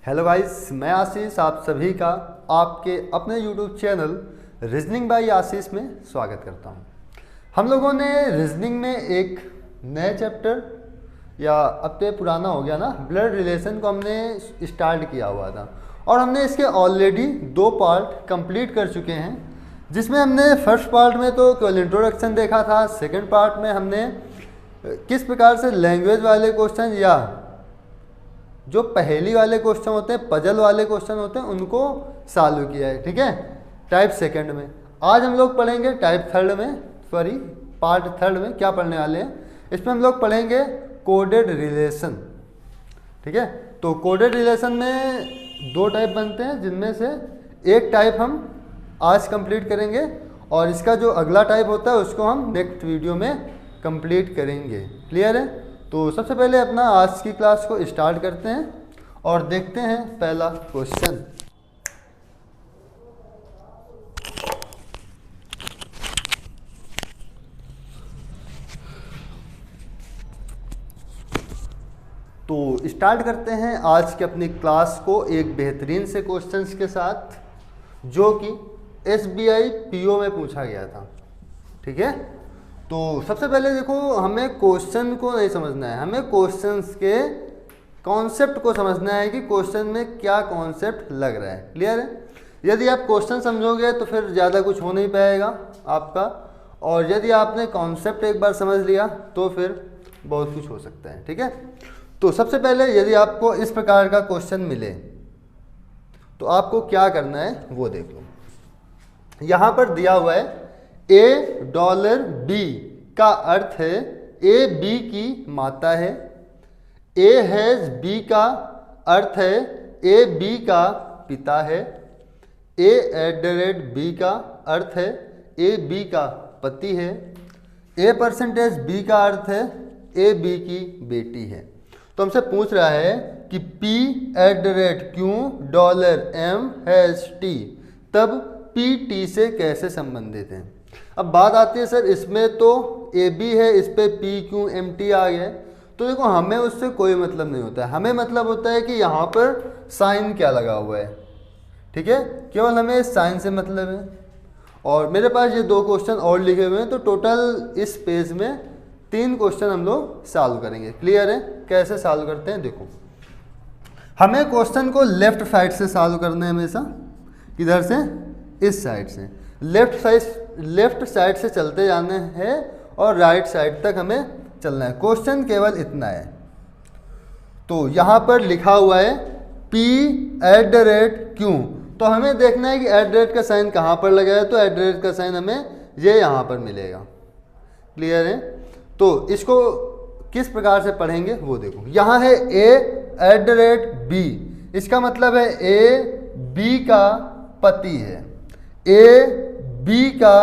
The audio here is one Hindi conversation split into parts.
हेलो गाइस, मैं आशीष आप सभी का आपके अपने यूट्यूब चैनल रीजनिंग बाय आशीष में स्वागत करता हूं। हम लोगों ने रीजनिंग में एक नए चैप्टर या अब तो पुराना हो गया ना, ब्लड रिलेशन को हमने स्टार्ट किया हुआ था और हमने इसके ऑलरेडी 2 पार्ट कंप्लीट कर चुके हैं। जिसमें हमने फर्स्ट पार्ट में तो केवल इंट्रोडक्शन देखा था, सेकेंड पार्ट में हमने किस प्रकार से लैंग्वेज वाले क्वेश्चन या जो पहेली वाले क्वेश्चन होते हैं, पजल वाले क्वेश्चन होते हैं, उनको सॉल्व किया है। ठीक है, टाइप सेकंड में। आज हम लोग पढ़ेंगे टाइप थर्ड में, सॉरी पार्ट थर्ड में क्या पढ़ने वाले हैं। इसमें हम लोग पढ़ेंगे कोडेड रिलेशन। ठीक है, तो कोडेड रिलेशन में 2 टाइप बनते हैं, जिनमें से एक टाइप हम आज कंप्लीट करेंगे और इसका जो अगला टाइप होता है उसको हम नेक्स्ट वीडियो में कंप्लीट करेंगे। क्लियर है? तो सबसे पहले अपना आज की क्लास को स्टार्ट करते हैं और देखते हैं पहला क्वेश्चन। तो स्टार्ट करते हैं आज की अपनी क्लास को एक बेहतरीन से क्वेश्चंस के साथ, जो कि SBI PO में पूछा गया था। ठीक है, तो सबसे पहले देखो, हमें क्वेश्चन को नहीं समझना है, हमें क्वेश्चंस के कॉन्सेप्ट को समझना है कि क्वेश्चन में क्या कॉन्सेप्ट लग रहा है। क्लियर है? यदि आप क्वेश्चन समझोगे तो फिर ज़्यादा कुछ हो नहीं पाएगा आपका, और यदि आपने कॉन्सेप्ट एक बार समझ लिया तो फिर बहुत कुछ हो सकता है। ठीक है, तो सबसे पहले यदि आपको इस प्रकार का क्वेश्चन मिले तो आपको क्या करना है वो देख लो। यहाँ पर दिया हुआ है $A का अर्थ है A B की माता है। A हैज B का अर्थ है A B का पिता है। A@B का अर्थ है A B का पति है। A% B का अर्थ है A B की बेटी है। तो हमसे पूछ रहा है कि P@Q$M#T तब PT से कैसे संबंधित है। अब बात आती है सर, इसमें तो AB है, इस पे PQMT आ गया। तो देखो, हमें उससे कोई मतलब नहीं होता है, हमें मतलब होता है कि यहाँ पर साइन क्या लगा हुआ है। ठीक है, केवल हमें साइन से मतलब है। और मेरे पास ये 2 क्वेश्चन और लिखे हुए हैं, तो टोटल इस पेज में 3 क्वेश्चन हम लोग सॉल्व करेंगे। क्लियर है? कैसे सॉल्व करते हैं देखो, हमें क्वेश्चन को लेफ्ट साइड से सॉल्व करना है हमेशा। किधर से? इस साइड से। लेफ्ट साइड से चलते जाने हैं और राइट साइड तक हमें चलना है। क्वेश्चन केवल इतना है। तो यहाँ पर लिखा हुआ है P@Q, तो हमें देखना है कि एट का साइन कहाँ पर लगा है। तो एट का साइन हमें ये यहाँ पर मिलेगा। क्लियर है? तो इसको किस प्रकार से पढ़ेंगे वो देखो। यहाँ है A@B, इसका मतलब है A B का पति है। A B का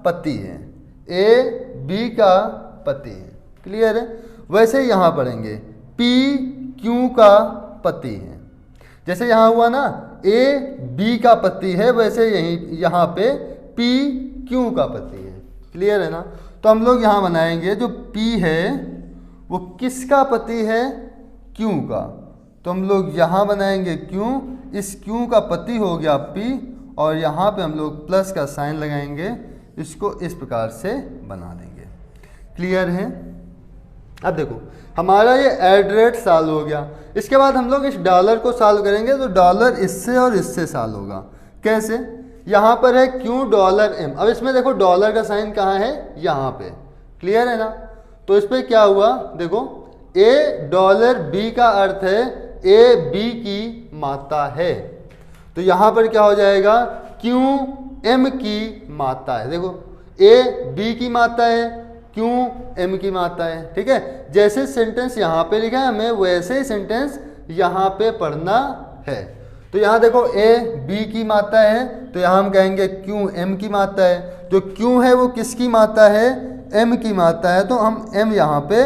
पति है। A B का पति है। क्लियर है? वैसे यहाँ पढ़ेंगे P Q का पति है। जैसे यहाँ हुआ ना A B का पति है, वैसे यहीं यहाँ पे P Q का पति है। क्लियर है ना? तो हम लोग यहाँ बनाएंगे, जो P है वो किसका पति है? Q का। तो हम लोग यहाँ बनाएंगे Q, इस Q का पति हो गया P, और यहाँ पे हम लोग प्लस का साइन लगाएंगे, इसको इस प्रकार से बना देंगे। क्लियर है? अब देखो, हमारा ये एड्रेट सॉल्व हो गया। इसके बाद हम लोग इस डॉलर को सॉल्व करेंगे, तो डॉलर इससे और इससे सॉल्व होगा। कैसे? यहाँ पर है $Q$M। अब इसमें देखो डॉलर का साइन कहाँ है? यहाँ पे। क्लियर है ना? तो इस पर क्या हुआ देखो, $B का अर्थ है A B की माता है। तो यहाँ पर क्या हो जाएगा? Q की माता है। देखो, A B की माता है, Q की माता है। ठीक है, जैसे सेंटेंस यहाँ पे लिखा है हमें वैसे ही सेंटेंस यहाँ पे पढ़ना है। तो यहाँ देखो A B की माता है, तो यहाँ हम कहेंगे Q की माता है। जो Q है वो किसकी माता है? M की माता है। तो हम M यहाँ पे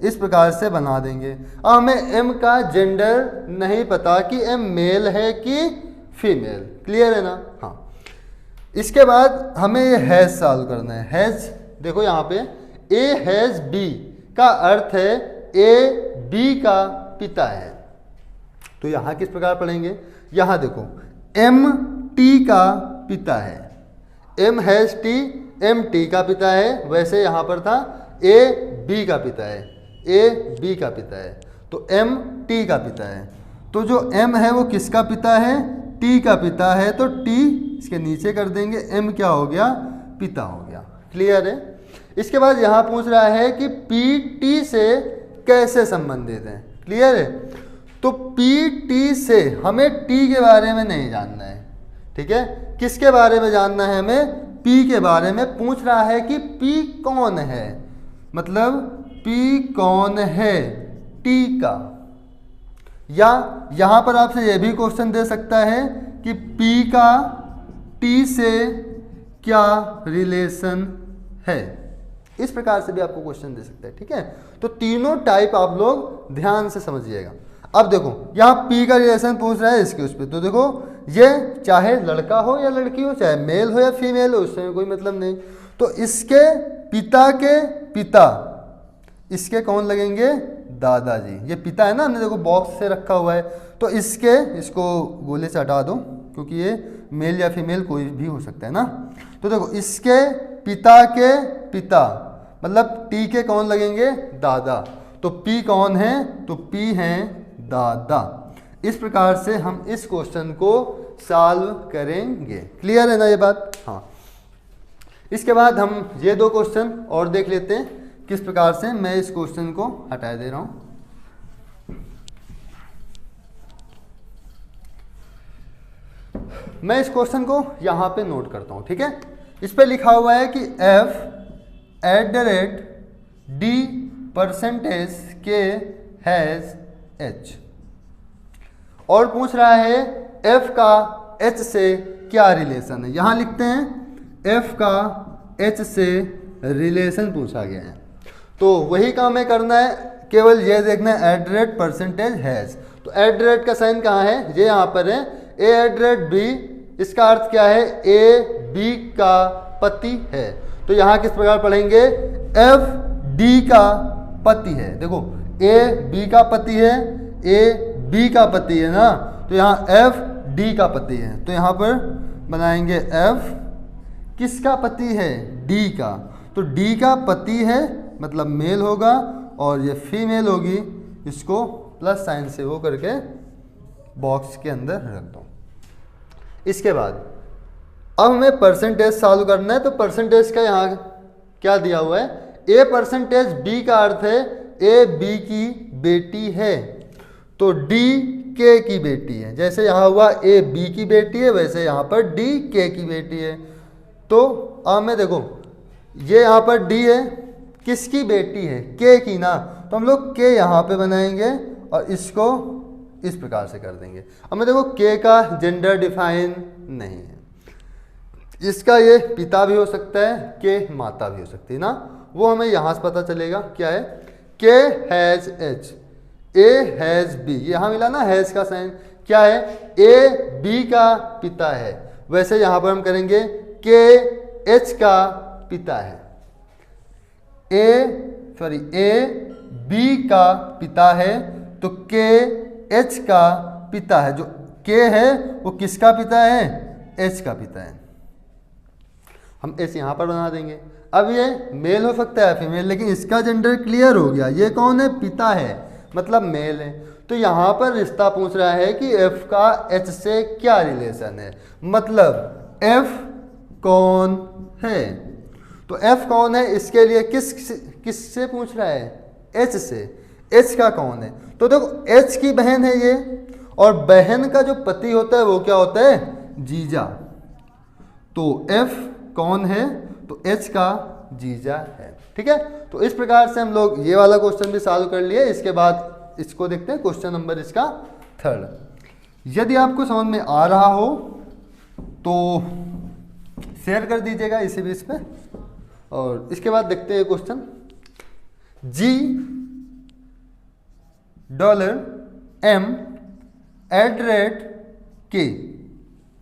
इस प्रकार से बना देंगे। अब हमें M का जेंडर नहीं पता कि M मेल है कि फीमेल। क्लियर है ना? हाँ, इसके बाद हमें ये हैज सॉल्व करना है। हैज देखो यहाँ पे A हैज B का अर्थ है A B का पिता है। तो यहाँ किस प्रकार पढ़ेंगे, यहाँ देखो एम टी का पिता है, m has t, m t का पिता है, वैसे यहाँ पर था ए बी का पिता है, ए बी का पिता है, तो एम टी का पिता है। तो जो एम है वो किसका पिता है, टी का पिता है, तो टी इसके नीचे कर देंगे, एम क्या हो गया, पिता हो गया। क्लियर है। इसके बाद यहाँ पूछ रहा है कि पी टी से कैसे संबंधित है। क्लियर है। तो पी टी से हमें टी के बारे में नहीं जानना है, ठीक है, किसके बारे में जानना है, हमें पी के बारे में। पूछ रहा है कि पी कौन है, मतलब पी कौन है टी का। या यहाँ पर आपसे यह भी क्वेश्चन दे सकता है कि पी का टी से क्या रिलेशन है, इस प्रकार से भी आपको क्वेश्चन दे सकता है। ठीक है, तो तीनों टाइप आप लोग ध्यान से समझिएगा। अब देखो यहाँ पी का रिलेशन पूछ रहा है इसके उस पर, तो देखो ये चाहे लड़का हो या लड़की हो, चाहे मेल हो या फीमेल हो, उससे कोई मतलब नहीं। तो इसके पिता के पिता, इसके कौन लगेंगे, दादाजी। ये पिता है ना, हमने देखो बॉक्स से रखा हुआ है, तो इसके, इसको गोले से हटा दो क्योंकि ये मेल या फीमेल कोई भी हो सकता है ना। तो देखो इसके पिता के पिता मतलब टी के कौन लगेंगे, दादा। तो पी कौन है, तो पी हैं दादा। इस प्रकार से हम इस क्वेश्चन को सॉल्व करेंगे। क्लियर है ना ये बात। हाँ, इसके बाद हम ये दो क्वेश्चन और देख लेते हैं किस प्रकार से। मैं इस क्वेश्चन को हटा दे रहा हूं। मैं इस क्वेश्चन को यहां पे नोट करता हूं, ठीक है। इस पे लिखा हुआ है कि f@d% हैज h, और पूछ रहा है f का h से क्या रिलेशन है। यहां लिखते हैं f का h से रिलेशन पूछा गया है, तो वही काम है करना है, केवल ये देखना है @% हैज। तो @ का साइन कहाँ है, ये यहाँ पर है, a@b, इसका अर्थ क्या है, a b का पति है। तो यहाँ किस प्रकार पढ़ेंगे, f d का पति है। देखो a b का पति है, a b का पति है ना, तो यहाँ f d का पति है। तो यहाँ पर बनाएंगे f किसका पति है, d का। तो d का पति है मतलब मेल होगा, और ये फीमेल होगी, इसको प्लस साइन से वो करके बॉक्स के अंदर रख दो। इसके बाद अब हमें परसेंटेज सॉल्व करना है। तो परसेंटेज का यहाँ क्या दिया हुआ है, a%b का अर्थ है a b की बेटी है, तो d k की बेटी है। जैसे यहाँ हुआ a b की बेटी है, वैसे यहाँ पर d k की बेटी है। तो अब में देखो ये यहाँ पर d है, किसकी बेटी है, k की ना, तो हम लोग k यहाँ पे बनाएंगे और इसको इस प्रकार से कर देंगे। अब मैं देखो k का जेंडर डिफाइन नहीं है, इसका ये पिता भी हो सकता है, k माता भी हो सकती है ना, वो हमें यहाँ से पता चलेगा। क्या है, k has h, a has b, यहाँ मिला ना हैज का साइन। क्या है, a b का पिता है, वैसे यहाँ पर हम करेंगे k h का पिता है, a b का पिता है, तो k h का पिता है। जो k है वो किसका पिता है, h का पिता है। हम h यहाँ पर बना देंगे। अब ये मेल हो सकता है फीमेल, लेकिन इसका जेंडर क्लियर हो गया, ये कौन है, पिता है मतलब मेल है। तो यहाँ पर रिश्ता पूछ रहा है कि f का h से क्या रिलेशन है, मतलब f कौन है। तो f कौन है, इसके लिए किससे पूछ रहा है, h से। h का कौन है, तो देखो h की बहन है ये, और बहन का जो पति होता है वो क्या होता है, जीजा। तो f कौन है, तो h का जीजा है। ठीक है, तो इस प्रकार से हम लोग ये वाला क्वेश्चन भी सॉल्व कर लिए। इसके बाद इसको देखते हैं क्वेश्चन नंबर इसका 3। यदि आपको समझ में आ रहा हो तो शेयर कर दीजिएगा इसी बीच पे। और इसके बाद देखते हैं क्वेश्चन $m@k,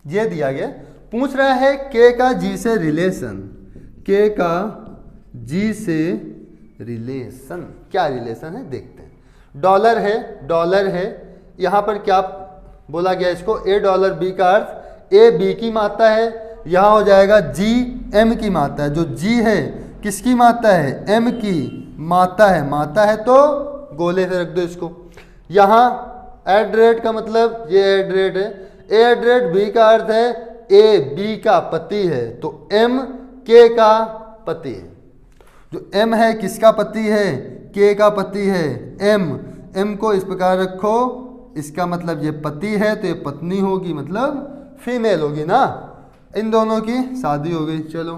ये दिया गया। पूछ रहा है k का g से रिलेशन, k का g से रिलेशन क्या रिलेशन है देखते हैं। डॉलर है यहाँ पर क्या बोला गया इसको, $A का अर्थ A B की मात्रा है, यहाँ हो जाएगा G M की मात्रा है। जो G है किसकी मात्रा है, M की मात्रा है तो गोले से रख दो इसको। यहाँ एट रेट का मतलब ये एट रेट है, एट रेट B का अर्थ है A B का पति है, तो M K का पति है। जो M है किसका पति है, K का पति है। M को इस प्रकार रखो, इसका मतलब ये पति है तो ये पत्नी होगी, मतलब फीमेल होगी ना। इन दोनों की शादी हो गई। चलो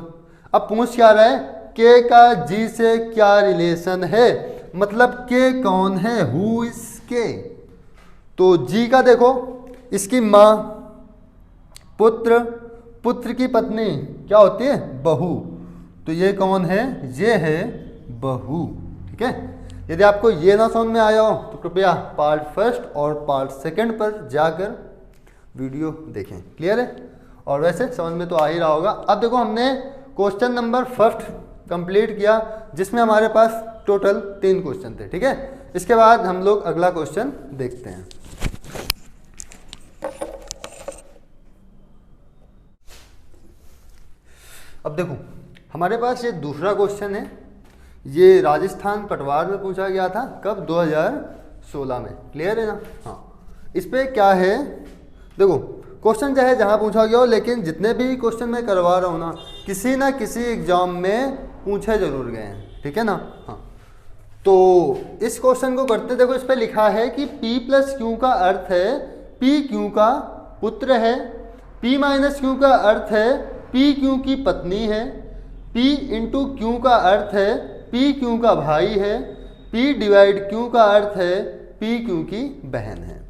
अब पूछ क्या रहा है, K का G से क्या रिलेशन है, मतलब K कौन है, हु इज K। तो G का देखो, इसकी माँ, पुत्र की पत्नी क्या होती है, बहू। तो ये कौन है, ये है बहू। ठीक है। यदि आपको ये ना समझ में आया हो तो कृपया पार्ट फर्स्ट और पार्ट सेकंड पर जाकर वीडियो देखें। क्लियर है। और वैसे समझ में तो आ ही रहा होगा। अब देखो हमने क्वेश्चन नंबर फर्स्ट कंप्लीट किया, जिसमें हमारे पास टोटल 3 क्वेश्चन थे। ठीक है। इसके बाद हम लोग अगला क्वेश्चन देखते हैं। अब देखो हमारे पास ये दूसरा क्वेश्चन है, ये राजस्थान पटवार में पूछा गया था, कब, 2016 में। क्लियर है ना। हाँ, इस पे क्या है, देखो क्वेश्चन चाहे जहाँ पूछा गया हो, लेकिन जितने भी क्वेश्चन मैं करवा रहा हूँ ना किसी एग्जाम में पूछे जरूर गए हैं। ठीक है ना। हाँ, तो इस क्वेश्चन को करते, देखो इस पे लिखा है कि P + Q का अर्थ है P Q का पुत्र है, P - Q का अर्थ है P Q की पत्नी है, P × Q का अर्थ है P Q का भाई है, P / Q का अर्थ है P Q की बहन है।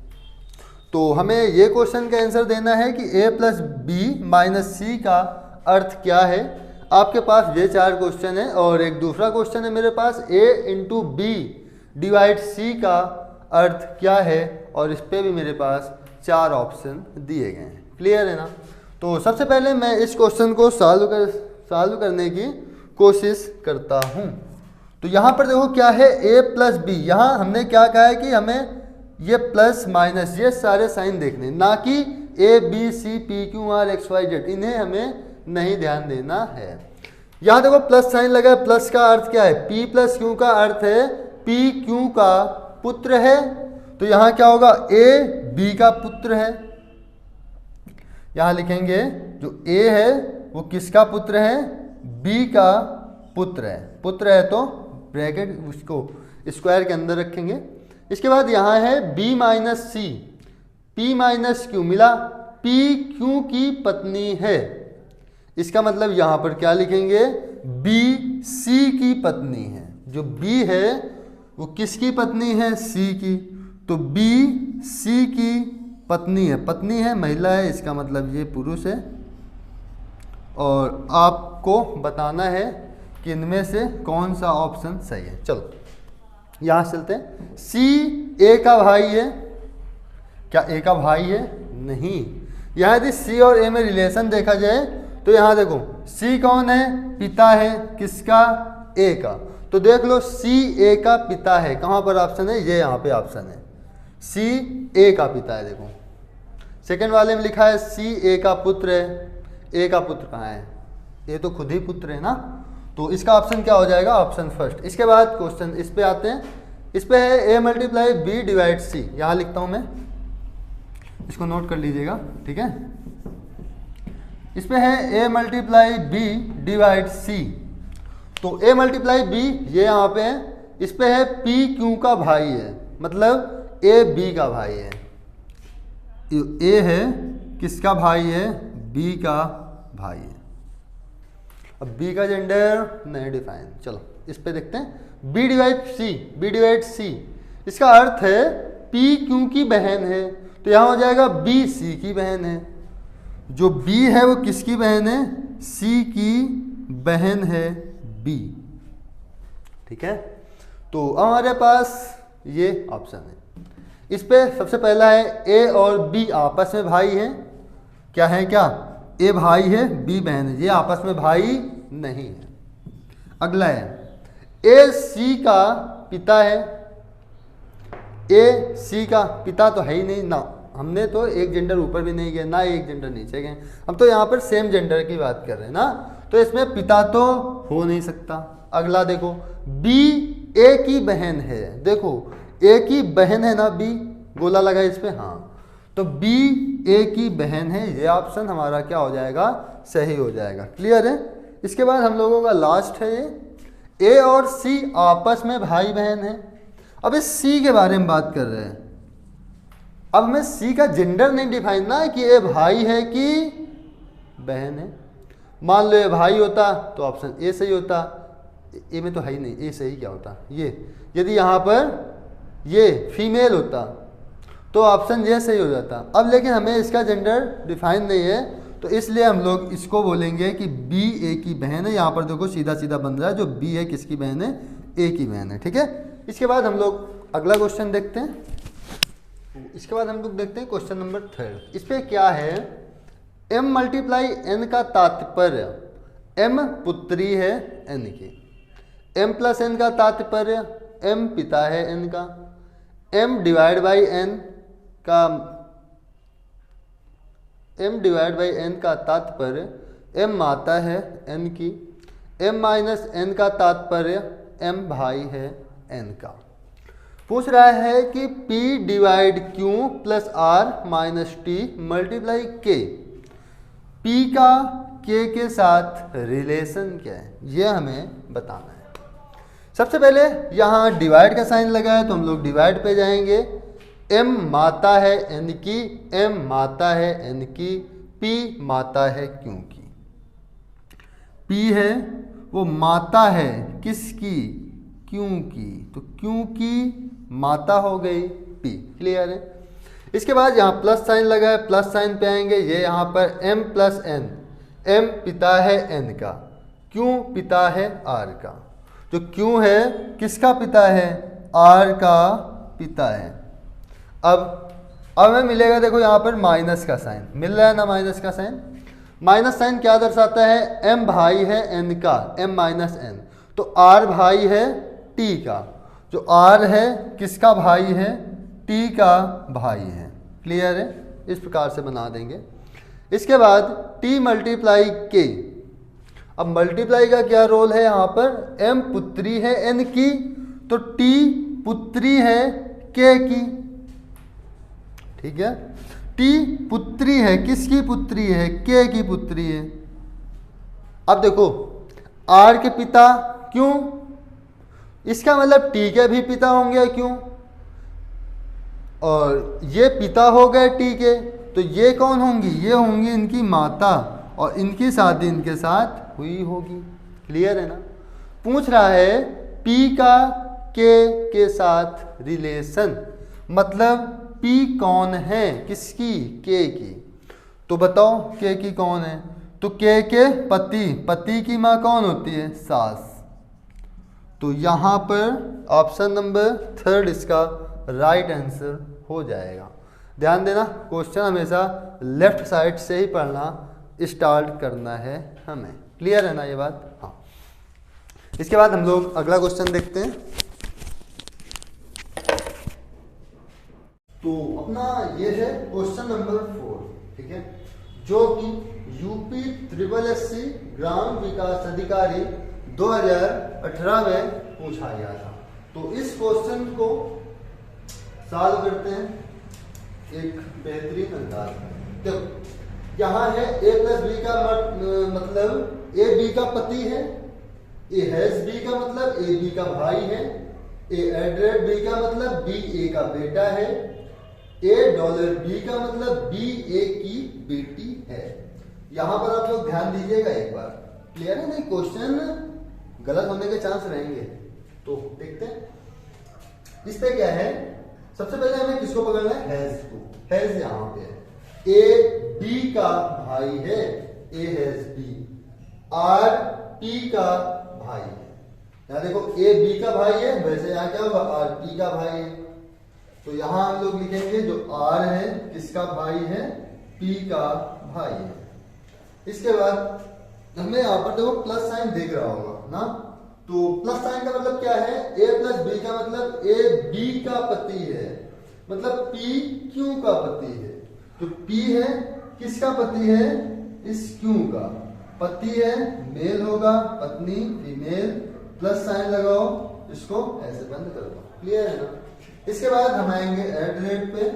तो हमें ये क्वेश्चन का आंसर देना है कि A + B - C का अर्थ क्या है। आपके पास ये 4 क्वेश्चन है, और एक दूसरा क्वेश्चन है मेरे पास, A × B / C का अर्थ क्या है, और इस पे भी मेरे पास 4 ऑप्शन दिए गए हैं। क्लियर है ना। तो सबसे पहले मैं इस क्वेश्चन को सॉल्व करने की कोशिश करता हूँ। तो यहाँ पर देखो क्या है, A + B, यहाँ हमने क्या कहा है कि हमें ये प्लस माइनस ये सारे साइन देखने, ना कि A B C P Q R X Y Z, इन्हें हमें नहीं ध्यान देना है। यहाँ देखो प्लस साइन लगा है, प्लस का अर्थ क्या है, P + Q का अर्थ है P Q का पुत्र है। तो यहाँ क्या होगा, A B का पुत्र है। यहाँ लिखेंगे जो A है वो किसका पुत्र है, B का पुत्र है। पुत्र है तो ब्रैकेट उसको स्क्वायर के अंदर रखेंगे। इसके बाद यहाँ है B - C, P - Q मिला, P Q की पत्नी है। इसका मतलब यहाँ पर क्या लिखेंगे, B C की पत्नी है। जो B है वो किसकी पत्नी है, C की। तो B C की पत्नी है, महिला है, इसका मतलब ये पुरुष है। और आपको बताना है कि इनमें से कौन सा ऑप्शन सही है। चलो यहाँ चलते हैं। C A का भाई है, क्या A का भाई है, नहीं। यहाँ यदि C और A में रिलेशन देखा जाए तो यहाँ देखो C कौन है, पिता है, किसका, A का। तो देख लो C A का पिता है, कहाँ पर ऑप्शन है, ये यहाँ पे ऑप्शन है, C A का पिता है। देखो सेकंड वाले में लिखा है C A का पुत्र है, A का पुत्र कहाँ है, A तो खुद ही पुत्र है ना। तो इसका ऑप्शन क्या हो जाएगा, ऑप्शन फर्स्ट। इसके बाद क्वेश्चन इस पे आते हैं। इस पे है A × B / C, यहाँ लिखता हूँ मैं, इसको नोट कर लीजिएगा। ठीक है। इस पे है A × B / C। तो A × B ये यहाँ पे है। इस पे है P Q का भाई है, मतलब A B का भाई है। A है किसका भाई है, B का भाई है। अब B का जेंडर नहीं डिफाइन। चलो इस पे देखते हैं। B / C, इसका अर्थ है P Q की बहन है। तो यहाँ हो जाएगा B C की बहन है। जो B है वो किसकी बहन है, C की बहन है B। ठीक है। तो हमारे पास ये ऑप्शन है। इस पे सबसे पहला है A और B आपस में भाई हैं। क्या है, क्या A भाई है, B बहन है, ये आपस में भाई नहीं है। अगला है A C का पिता है, ए सी का पिता तो है ही नहीं ना, हमने तो एक जेंडर ऊपर भी नहीं गए ना एक जेंडर नीचे गए, हम तो यहाँ पर सेम जेंडर की बात कर रहे हैं ना, तो इसमें पिता तो हो नहीं सकता। अगला देखो बी ए की बहन है, देखो ए की बहन है ना, बी गोला लगा इस पे, हाँ, तो बी ए की बहन है, ये ऑप्शन हमारा क्या हो जाएगा, सही हो जाएगा। क्लियर है। इसके बाद हम लोगों का लास्ट है ये, ए और सी आपस में भाई बहन है। अब इस सी के बारे में बात कर रहे हैं, अब हमें सी का जेंडर नहीं डिफाइन ना है कि ये भाई है कि बहन है। मान लो ये भाई होता तो ऑप्शन ए सही होता, ए में तो है ही नहीं, ए सही क्या होता ये, यदि यहाँ पर ये फीमेल होता तो ऑप्शन ये सही हो जाता। अब लेकिन हमें इसका जेंडर डिफाइन नहीं है, तो इसलिए हम लोग इसको बोलेंगे कि बी ए की बहन है। यहाँ पर देखो सीधा सीधा बन रहा है, जो बी है किसकी बहन है, ए की बहन है। ठीक है। इसके बाद हम लोग अगला क्वेश्चन देखते हैं। इसके बाद हम लोग देखते हैं क्वेश्चन नंबर 3। इस पे क्या है, m मल्टीप्लाई n का तात्पर्य, m पुत्री है n की, m प्लस n का तात्पर्य m पिता है n का, m डिवाइड बाई n का तात्पर्य m माता है n की, m माइनस n का तात्पर्य m भाई है n का। पूछ रहा है कि p divide q plus r minus t multiply k, p का k के साथ रिलेशन क्या है, ये हमें बताना है। सबसे पहले यहाँ डिवाइड का साइन लगा है तो हम लोग डिवाइड पे जाएंगे। m माता है n की, m माता है n की, p माता है q की। p है वो माता है किसकी, q की, तो q की माता हो गई p। क्लियर है। इसके बाद यहाँ प्लस साइन लगा है, प्लस साइन पे आएंगे, ये यहाँ पर m प्लस n, m पिता है n का, q पिता है r का। जो q है किसका पिता है, r का पिता है। अब हमें मिलेगा, देखो यहाँ पर माइनस का साइन मिल रहा है ना, माइनस का साइन, माइनस साइन क्या दर्शाता है, m भाई है n का, m माइनस n, तो r भाई है t का, जो r है किसका भाई है, t का भाई है। क्लियर है। इस प्रकार से बना देंगे। इसके बाद t मल्टीप्लाई k, अब मल्टीप्लाई का क्या रोल है यहाँ पर, m पुत्री है n की, तो t पुत्री है k की। ठीक है। t पुत्री है किसकी पुत्री है, k की पुत्री है। अब देखो r के पिता क्यों, इसका मतलब t के भी पिता होंगे क्यों, और ये पिता हो गए t के, तो ये कौन होंगी, ये होंगी इनकी माता, और इनकी शादी इनके साथ हुई होगी। क्लियर है ना। पूछ रहा है p का k के साथ रिलेशन, मतलब p कौन है किसकी, k की, तो बताओ k की कौन है, तो k के पति, पति की माँ कौन होती है, सास। तो यहाँ पर ऑप्शन नंबर 3 इसका राइट आंसर हो जाएगा। ध्यान देना, क्वेश्चन हमेशा लेफ्ट साइड से ही पढ़ना स्टार्ट करना है हमें। क्लियर है ना ये बात। हाँ। इसके बाद हम लोग अगला क्वेश्चन देखते हैं। तो अपना ये है क्वेश्चन नंबर 4। ठीक है, जो कि यूपी SSC ग्राम विकास अधिकारी 2018 में पूछा गया था। तो इस क्वेश्चन को सॉल्व करते हैं एक बेहतरीन अंदाज में। देखो यहाँ है a प्लस बी का मतलब a b का पति है, a हैज b का मतलब a b का भाई है, a एड्रेड b का मतलब b a का बेटा है, a डॉलर b का मतलब b a की बेटी है। यहाँ पर आप लोग ध्यान दीजिएगा एक बार। क्लियर है। नहीं, क्वेश्चन गलत होने के चांस रहेंगे, तो देखते हैं इस पे क्या है। सबसे पहले हमें किसको पकड़ना है, हैज को। हैज यहाँ पे है, ए बी का भाई है, A has B, R P का भाई है। यहाँ देखो ए बी का भाई है, वैसे यहाँ क्या होगा, आर पी का भाई है। तो यहाँ हम लोग लिखेंगे जो आर है किसका भाई है, पी का भाई है। इसके बाद हमें यहाँ पर देखो प्लस साइन दिख रहा होगा ना, तो प्लस साइन का मतलब क्या है, ए प्लस बी का मतलब ए बी का पति है, मतलब पी क्यू का पति है। तो पी है किसका पति है, इस क्यू का पति है, मेल होगा, पत्नी फीमेल, प्लस साइन लगाओ, इसको ऐसे बंद कर दो, क्लियर है ना। इसके बाद हम आएंगे एट रेट पे,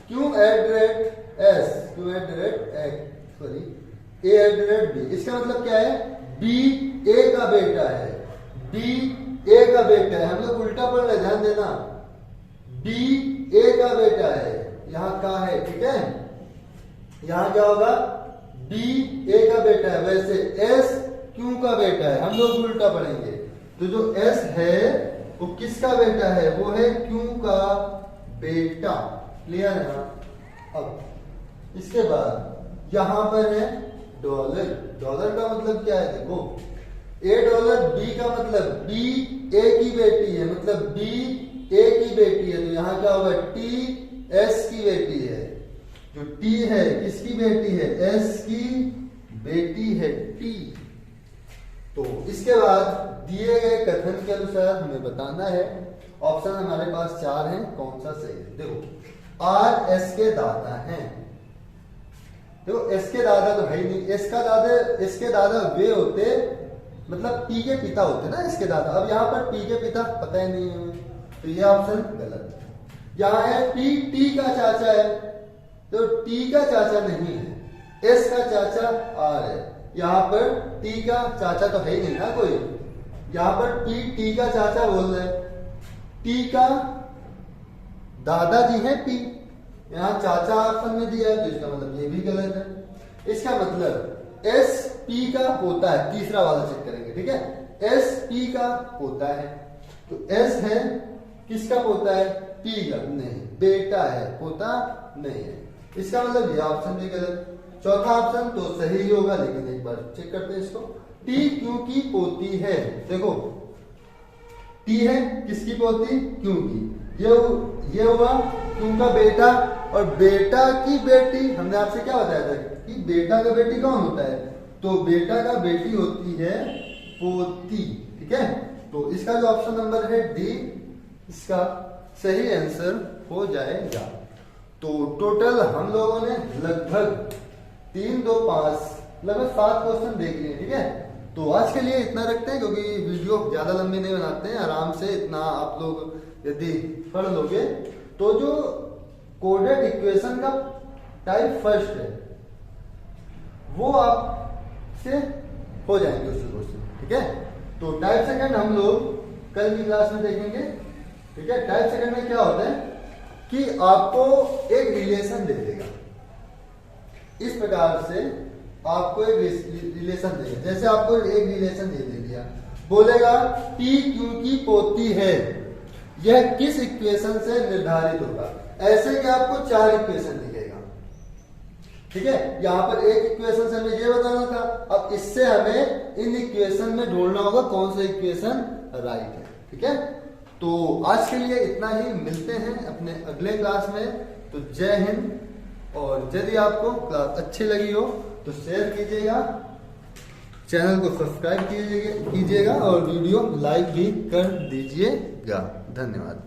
q at rate s, q at rate x, sorry a at rate b. इसका मतलब क्या है, बी ए का बेटा है, बी ए का बेटा है, हम लोग उल्टा पढ़ रहे, ध्यान देना, बी ए का बेटा है, यहां का है, ठीक है, यहां क्या होगा, बी ए का बेटा है, वैसे एस क्यू का बेटा है, हम लोग उल्टा पढ़ेंगे। तो जो एस है वो किसका बेटा है, वो है क्यू का बेटा, क्लियर है ना। अब इसके बाद यहां पर है डॉलर, डॉलर का मतलब क्या है, देखो ए डॉलर बी का मतलब बी ए की बेटी है, मतलब बी ए की बेटी है, तो यहां क्या होगा, टी एस की बेटी है, जो टी है किसकी बेटी है, एस की बेटी है टी। तो इसके बाद दिए गए कथन के अनुसार हमें बताना है, ऑप्शन हमारे पास 4 हैं, कौन सा सही है। देखो आर एस के दादा हैं, देखो एस के दादा तो है ही नहीं, एस का दादा, एस के दादा वे होते, मतलब पी के पिता होते ना इसके दादा। अब यहाँ पर पी के पिता पता ही नहीं है, तो ये ऑप्शन गलत है। यहाँ है पी टी का चाचा है, तो टी का चाचा नहीं है, एस का चाचा आर है, यहाँ पर टी का चाचा तो है ही नहीं ना कोई, यहाँ पर पी टी का चाचा बोल रहे हैं, टी का दादाजी है पी, यहाँ चाचा ऑप्शन में दिया है, तो इसका मतलब ये भी गलत है। इसका मतलब एस पी का पोता है, तीसरा वाला चेक करेंगे, ठीक है, एस पी का पोता है, तो एस है किसका पोता है, पी का, नहीं बेटा है, पोता नहीं है, इसका मतलब ये ऑप्शन भी गलत। चौथा ऑप्शन तो सही ही होगा, लेकिन एक बार चेक करते हैं इसको, टी क्यू की पोती है, देखो टी है किसकी पोती, क्यू की, ये हुआ क्यू का बेटा, और बेटा की बेटी, हमने आपसे क्या बताया था कि बेटा का बेटी कौन होता है, तो बेटा का बेटी होती है पोती, ठीक है। तो इसका जो ऑप्शन नंबर है डी, इसका सही आंसर हो जाएगा। तो टोटल हम लोगों ने लगभग 3, 2, 5 लगभग 7 क्वेश्चन देख लिए, ठीक है। तो आज के लिए इतना रखते हैं, क्योंकि वीडियो ज्यादा लंबी नहीं बनाते हैं, आराम से इतना आप लोग यदि पढ़ लोगे, तो जो कोडेड इक्वेशन का टाइप फर्स्ट है वो आपसे हो जाएंगे उससे क्वेश्चन, ठीक है। तो टाइप सेकंड हम लोग कल की क्लास में देखेंगे, ठीक है। टाइप सेकंड में क्या होता है कि आपको एक रिलेशन दे देगा, इस प्रकार से आपको एक रिलेशन देगा, जैसे आपको एक रिलेशन दे दिया, बोलेगा टी क्यू की पोती है, यह किस इक्वेशन से निर्धारित होगा, ऐसे कि आपको 4 इक्वेशन दिखेगा, ठीक है। यहां पर एक इक्वेशन से हमें ये बताना था, अब इससे हमें इन इक्वेशन में ढूंढना होगा कौन सा इक्वेशन राइट है, ठीक है। तो आज के लिए इतना ही, मिलते हैं अपने अगले क्लास में। तो जय हिंद, और यदि आपको क्लास अच्छी लगी हो तो शेयर कीजिएगा, चैनल को सब्सक्राइब कीजिएगा और वीडियो लाइक भी कर दीजिएगा। धन्यवाद।